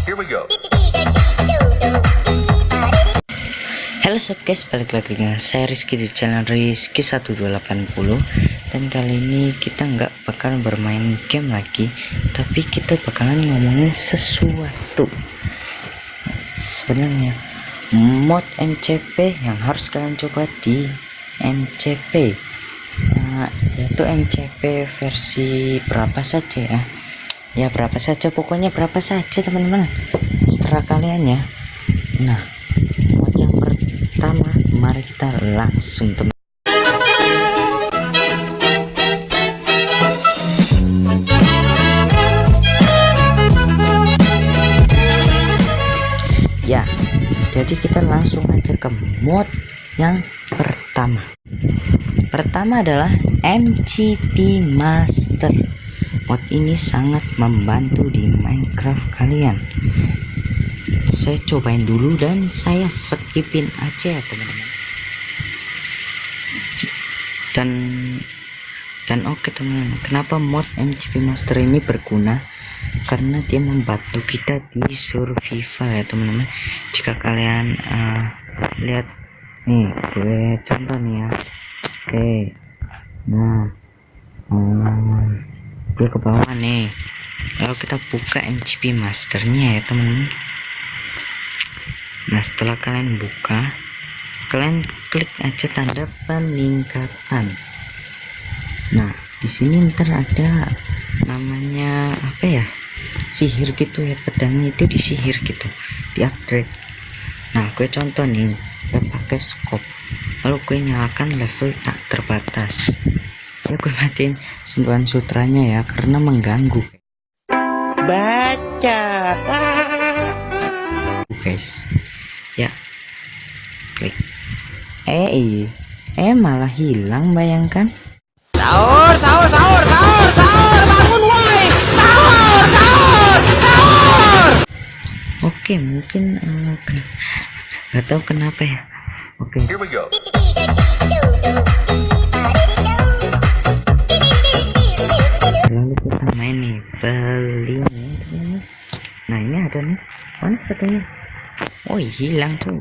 Here we go. Halo sob guys, balik lagi dengan saya Rizky di channel Rizky 1280. Dan kali ini kita nggak bakal bermain game lagi, tapi kita bakalan ngomongin sesuatu. Sebenarnya mod MCP yang harus kalian coba di MCP, yaitu MCP versi berapa saja ya, berapa saja, pokoknya berapa saja teman-teman, setelah kalian ya. Nah, mod yang pertama, mari kita langsung teman. Ya, jadi kita langsung aja ke mod yang pertama. Pertama adalah MCP Master. Mod ini sangat membantu di Minecraft kalian. Saya cobain dulu dan saya skipin aja ya teman-teman. Dan oke teman-teman, kenapa mod MCP Master ini berguna? Karena dia membantu kita di survival ya teman-teman. Jika kalian lihat nih, gue contoh nih ya. Oke, nah gue ke bawah nih, lalu kita buka MCP Masternya ya teman-teman. Nah, setelah kalian buka, kalian klik aja tanda peningkatan. Nah, di sini ntar ada namanya apa ya, sihir gitu ya, pedangnya itu disihir gitu, di upgrade. Nah, gue contoh nih, gue pakai scope, lalu gue nyalakan level tak terbatas. Ya, gue matiin sentuhan sutranya ya, karena mengganggu. Baca guys ya, klik malah hilang, bayangkan. Sahur, bangun woi, sahur. Oke, mungkin nggak tahu kenapa ya. Oke, Here we go. lalu kita main nih, beli nih teman-teman. Nah, ini ada nih, mana satunya? Oh, hilang tuh.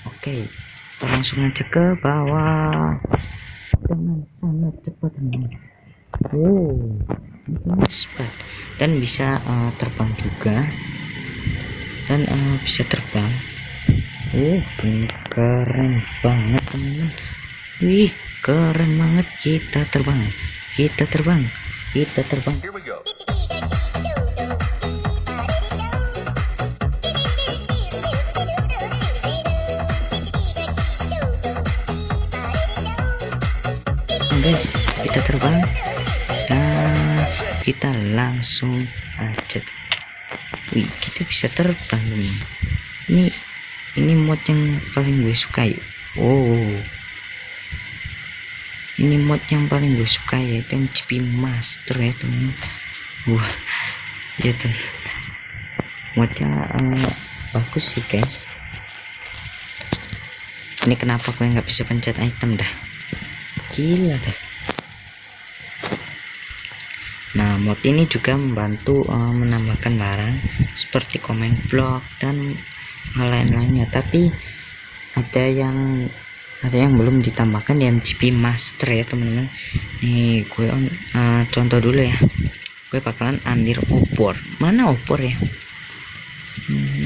Oke, kita langsung aja ke bawah dengan sangat cepat teman-teman. Ini cepat dan bisa terbang juga, dan bisa terbang. Ini keren banget teman-teman. Wih, keren banget. Kita terbang. Here we go. Guys, kita terbang dan kita langsung aja. Wih, kita bisa terbang teman. Ini mod yang paling gue sukai. Ini mod yang paling gue suka, yaitu MCP Master ya teman. Wah, ya teman, modnya bagus sih guys. Ini kenapa gue nggak bisa pencet item dah, gila dah. Nah, mod ini juga membantu menambahkan barang seperti comment block dan hal lain-lainnya, tapi ada yang belum ditambahkan di MCP Master ya teman-teman. Nih, gue contoh dulu ya. Gue bakalan ambil opor. Mana opor ya?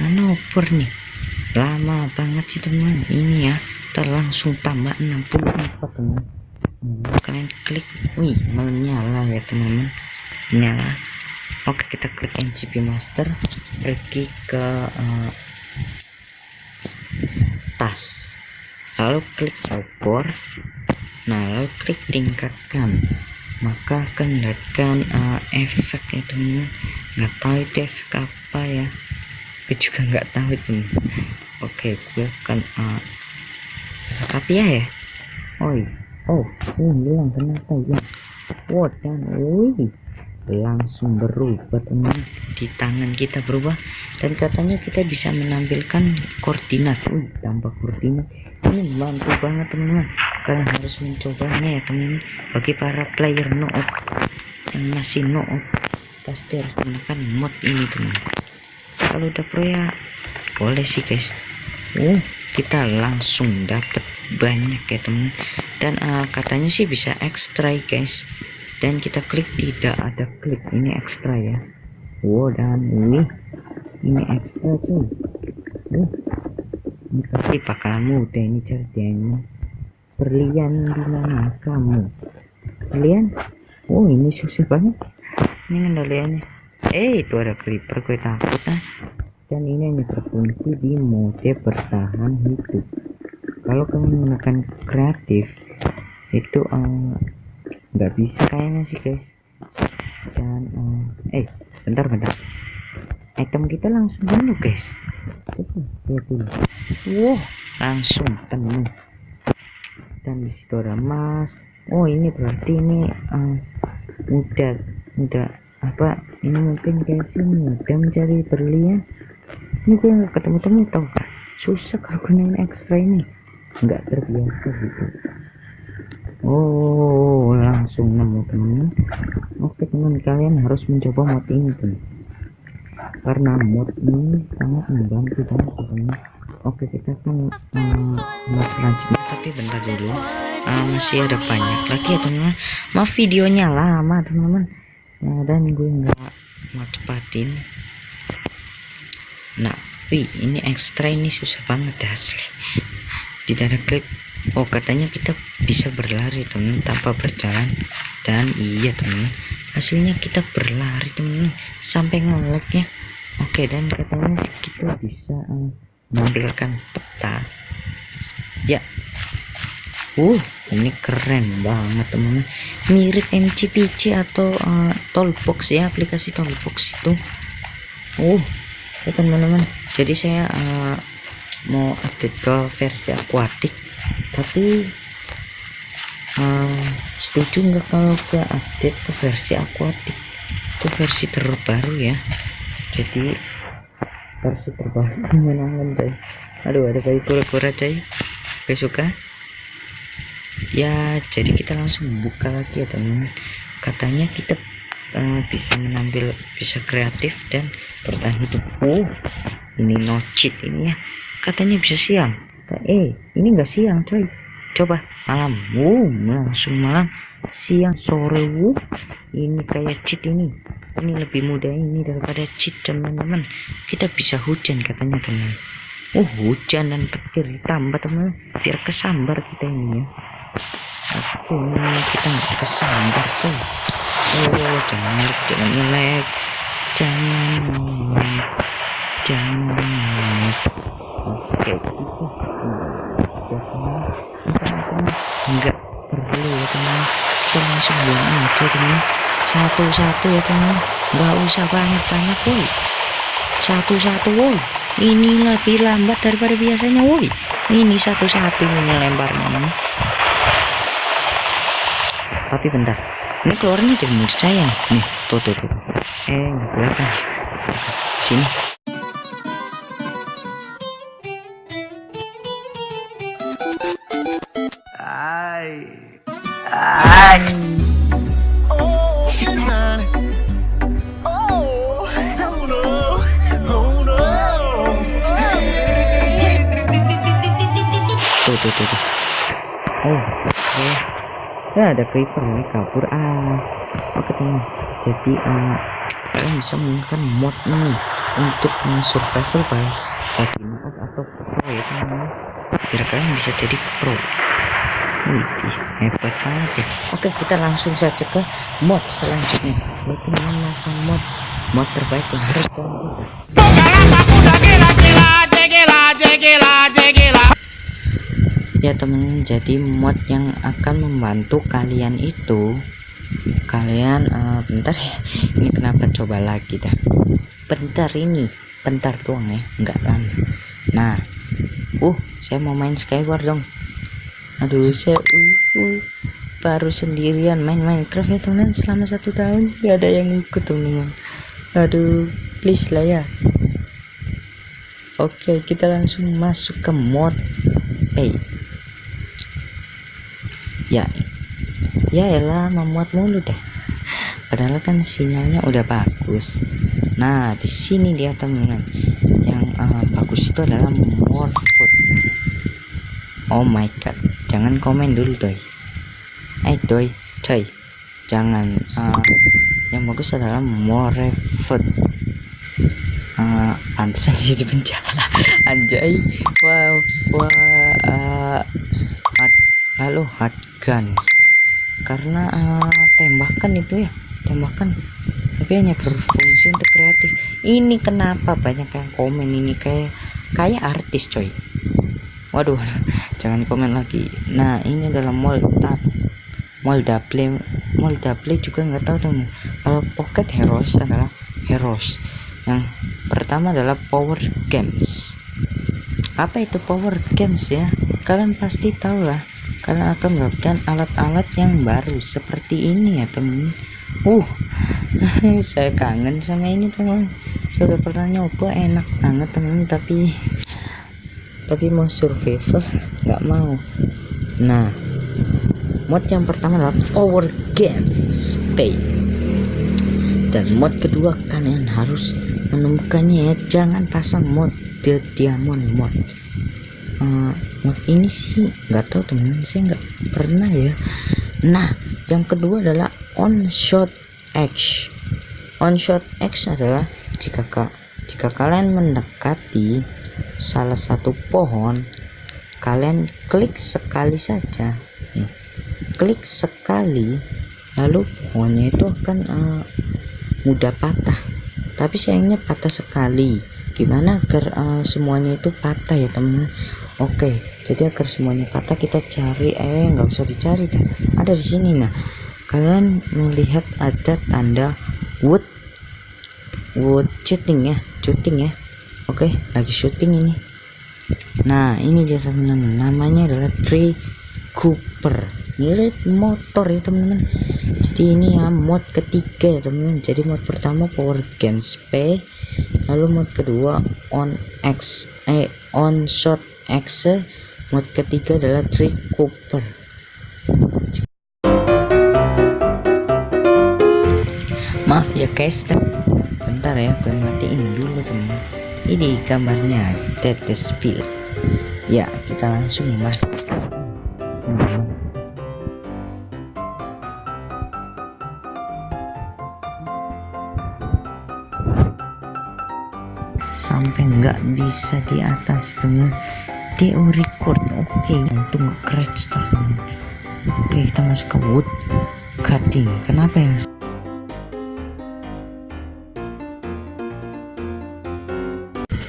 Mana opor nih? Lama banget sih teman-teman. Ini ya, kita langsung tambah 64 teman-teman. Kalian klik, wih, menyala ya teman-teman, nyala. Oke, kita klik MCP Master, pergi ke tas, lalu klik opor. Nah, lalu klik tingkatkan, maka akan mendapatkan efek ya teman-teman. Nggak tahu itu efek apa ya, gue juga nggak tahu itu. Oke, gue akan efek apa ya. Hilang ternyata ya. Dan langsung berubah teman, di tangan kita berubah, dan katanya kita bisa menampilkan koordinat. Tambah koordinat. Ini membantu banget teman-teman. Kalian harus mencobanya ya teman-teman. Bagi para player noob yang masih noob, pasti harus menggunakan mod ini teman-teman. kalau udah pro ya boleh sih guys. Kita langsung dapat banyak ya teman, dan katanya sih bisa ekstra guys, dan kita klik tidak ada klik, ini ekstra ya. Dan ini ekstra cuy. Ini pasti bakalan mudah ini caranya. Berlian di mana kamu? Berlian? Ini susah banget ini kendaliannya. Itu ada creeper, gue takut Dan ini hanya berfungsi di mode bertahan hidup. Kalau kamu menggunakan kreatif itu nggak bisa kayaknya sih guys. Dan bentar, item kita langsung penuh guys. Lihat dulu. Langsung penuh. Dan disitu ada emas. Ini berarti ini mudah apa ini mungkin guys, ini mudah mencari berlian. Ini gue nggak ketemu tau kan, susah kalau gunain ekstra ini, nggak terbiasa gitu. Langsung nemu temen. Oke teman, kalian harus mencoba mod ini tuh, karena mod ini sangat membantu banget teman. Oke, kita akan mod selanjutnya, tapi bentar dulu, masih ada banyak lagi ya teman-teman. Maaf videonya lama teman-teman, dan gue nggak mau cepatin. Ini ekstra ini susah banget asli. Tidak ada klik. Katanya kita bisa berlari teman tanpa berjalan, dan iya teman, hasilnya kita berlari teman sampai nge-lag ya. Dan katanya kita bisa menampilkan peta ya. Ini keren banget teman, mirip MCPC atau Tollbox ya, aplikasi Tollbox itu. Teman-teman, jadi saya mau update ke versi akuatik, tapi setuju nggak kalau ke update ke versi akuatik? Itu versi terbaru ya, jadi versi terbaru itu menyenangkan coy. Ada bayi kura-kura coy, gue suka ya. Jadi kita langsung buka lagi ya teman. Katanya kita bisa menambil, bisa kreatif dan bertahan hidup. Ini no cheat ini ya, katanya bisa siang. Ini enggak siang coy, coba malam. Langsung malam, siang, sore. Ini kayak cheat ini lebih mudah ini daripada cheat teman-teman. Kita bisa hujan katanya teman. Hujan dan petir ditambah teman, biar kesambar kita ini ya. Ini kita nggak kesambar coy. Jangan nyelek. Oke, enggak perlu ya teman, kita langsung buang aja teman, satu-satu ya teman, nggak usah banyak-banyak woi, satu-satu woi. Ini lebih lambat daripada biasanya woi, ini satu-satu ini lemparnya ini. Tapi bentar, ini keluarnya dari mulut saya nih, tuh nggak kelihatan ya. Sini. Tuh. Ada creeper ini kabur. Oke teman, jadi kalian bisa menggunakan mod ini untuk survival bagi mod atau pro ya teman, biar kalian bisa jadi pro. Hebat banget ya. Oke, kita langsung saja ke mod selanjutnya, yaitu memasang mod terbaik yang harus kalian ya teman. Jadi mod yang akan membantu kalian itu, bentar ya, ini kenapa coba lagi dah, bentar doang ya, nggak lama. Saya mau main Skyward dong. Saya baru sendirian main Minecraft ya teman selama 1 tahun, gak ada yang ikut teman. Please lah ya. Oke, kita langsung masuk ke mod. Ya elah, memuat mulu deh, padahal kan sinyalnya udah bagus. Nah, di sini dia teman-teman. Yang bagus itu adalah more food. Oh my god, jangan komen dulu doi. Doi, coy, jangan. Yang bagus adalah more food. Pantesan di situ penjara. Anjay. Wow. Lalu hot guns. Karena tembakan itu ya, tembakan. Tapi hanya berfungsi untuk kreatif. Ini kenapa banyak yang komen ini kayak artis coy. Waduh, jangan komen lagi. Nah, ini adalah Moldable juga nggak tahu teman. Kalau Pocket Heroes adalah Heroes. Yang pertama adalah Power Games. Apa itu Power Games ya? Kalian pasti tahu lah. Kalian akan mendapatkan alat-alat yang baru seperti ini ya teman. Saya kangen sama ini teman. Sudah pernah nyoba, enak banget teman, tapi mau survival nggak mau. Nah, mod yang pertama adalah Power Games Pay, dan mod kedua kalian harus menemukannya ya. Jangan pasang mod The Diamond mod. Mod ini sih nggak tahu teman, saya nggak pernah ya. Nah, yang kedua adalah On Shot X. On Shot X adalah jika kalian mendekati salah satu pohon, kalian klik sekali saja nih. Klik sekali, lalu pohonnya itu akan mudah patah. Tapi sayangnya patah sekali. Gimana agar semuanya itu patah ya teman? Oke, jadi agar semuanya patah kita cari, nggak usah dicari dah, ada di sini. Nah, kalian melihat ada tanda wood shooting ya. Oke, lagi syuting ini. Nah, ini dia teman-teman, namanya adalah Tree Cooper, mirip motor ya teman-teman. Jadi ini ya mod ketiga ya teman-teman. Jadi mod pertama Power Games P, lalu mod kedua On Shot X, mod ketiga adalah Tree Cooper. Maaf ya guys, bentar ya, gue matiin dulu teman. Ini gambarnya Dead Spirit. Ya, kita langsung masuk. Sampai nggak bisa di atas teman. DO record. Oke, untung nggak crash teman. Oke, kita masuk ke wood cutting. Kenapa ya?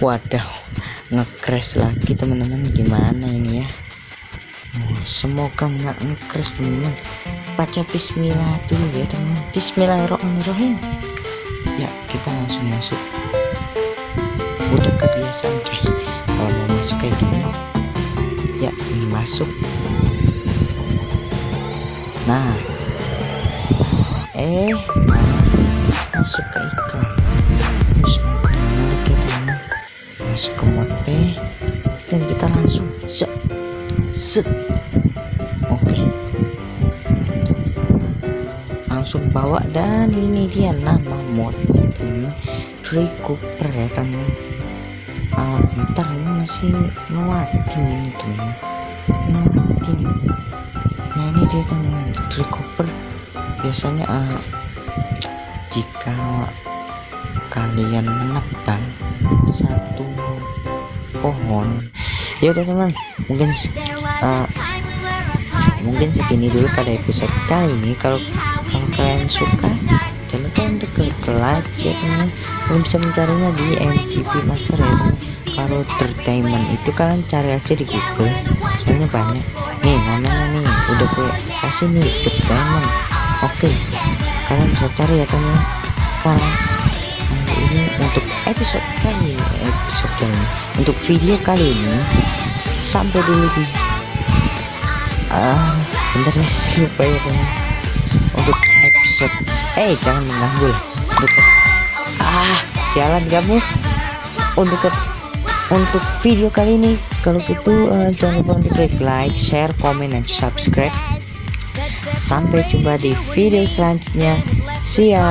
Waduh, nge-crash lagi teman-teman. Gimana ini ya? Semoga nggak nge-crash teman-teman. Baca bismillah dulu ya teman. Bismillahirrahmanirrahim. Ya, kita langsung masuk. Udah kebiasaan coy kalau mau masuk kayak gini. Ya, masuk. Nah, masuk ke iklan. Masuk ke mod P, dan kita langsung set. Oke, langsung bawa, dan ini dia nama modnya teman, Tree Cooper ya teman. Bentar, ini masih loading ini teman, Nah, ini dia teman, Tree Cooper. Biasanya jika kalian menebang satu pohon, ya udah teman, mungkin segini dulu pada episode kali ini. Kalau kalian suka, jangan lupa untuk klik like ya teman. Kalian bisa mencarinya di MGP Master ya teman. Kalau Diamond itu kalian cari aja di Google, soalnya banyak nih namanya nih, udah gue kasih nih Diamond. Oke, kalian bisa cari ya teman. Sekarang ini untuk episode kali ini, untuk video kali ini sampai dulu di bentar ya, lupa ya teman. Untuk episode jangan mengganggu lah. Sialan kamu. Untuk video kali ini, kalau gitu jangan lupa untuk klik like, share, comment, dan subscribe. Sampai jumpa di video selanjutnya. See ya.